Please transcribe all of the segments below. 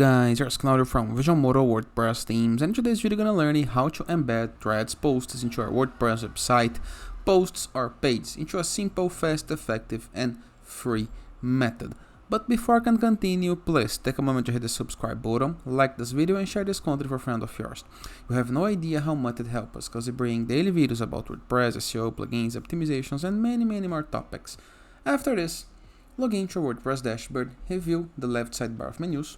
guys, here's Claudio from Visual Modo WordPress themes, and in today's video we're gonna learn how to embed threads posts into our WordPress website, posts or pages, into a simple, fast, effective, and free method. But before I can continue, please take a moment to hit the subscribe button, like this video, and share this content with a friend of yours. You have no idea how much it helps us, because we bring daily videos about WordPress, SEO, plugins, optimizations, and many more topics. After this, log into your WordPress dashboard, review the left sidebar of menus.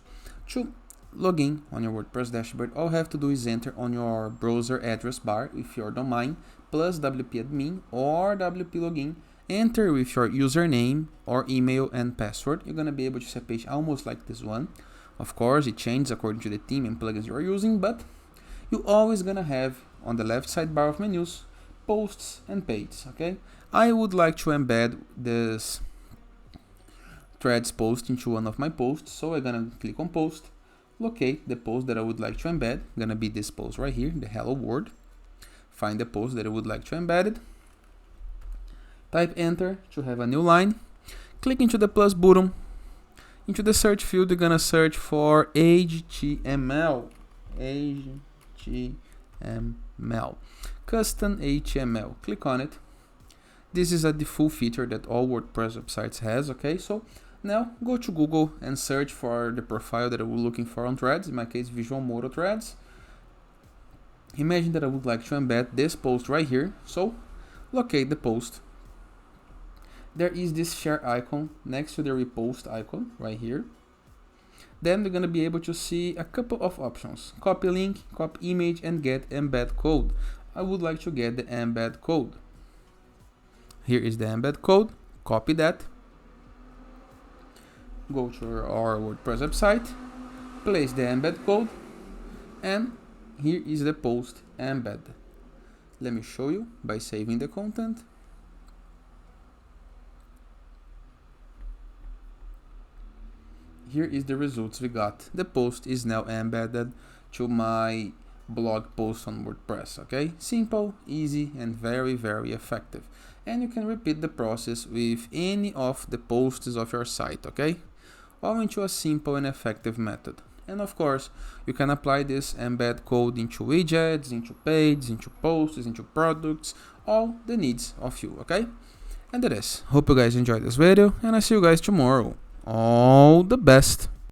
To log in on your WordPress dashboard, all you have to do is enter on your browser address bar with your domain, plus WP admin or WP login, enter with your username or email and password. You're going to be able to see a page almost like this one. Of course, it changes according to the theme and plugins you're using, but you're always going to have on the left sidebar of menus, posts and pages, okay? I would like to embed this threads post into one of my posts, so I'm gonna click on post, locate the post that I would like to embed. Gonna be this post right here, the hello world. Find the post that I would like to embed it, type enter to have a new line, click into the plus button. Into the search field you're gonna search for HTML, custom HTML. Click on it. This is a default feature that all WordPress websites has, okay? So now go to Google and search for the profile that I was looking for on threads, in my case Visual Modo threads. Imagine that I would like to embed this post right here, so locate the post. There is this share icon next to the repost icon right here. Then we're going to be able to see a couple of options: copy link, copy image, and get embed code. I would like to get the embed code. Here is the embed code, copy that, go to our WordPress website, place the embed code, and here is the post embed. Let me show you by saving the content. Here is the results we got. The post is now embedded to my blog post on WordPress, okay? Simple, easy, and very effective. And you can repeat the process with any of the posts of your site, okay? All into a simple and effective method. And of course, you can apply this embed code into widgets, into pages, into posts, into products, all the needs of you, okay? And that is. Hope you guys enjoyed this video, and I see you guys tomorrow. All the best.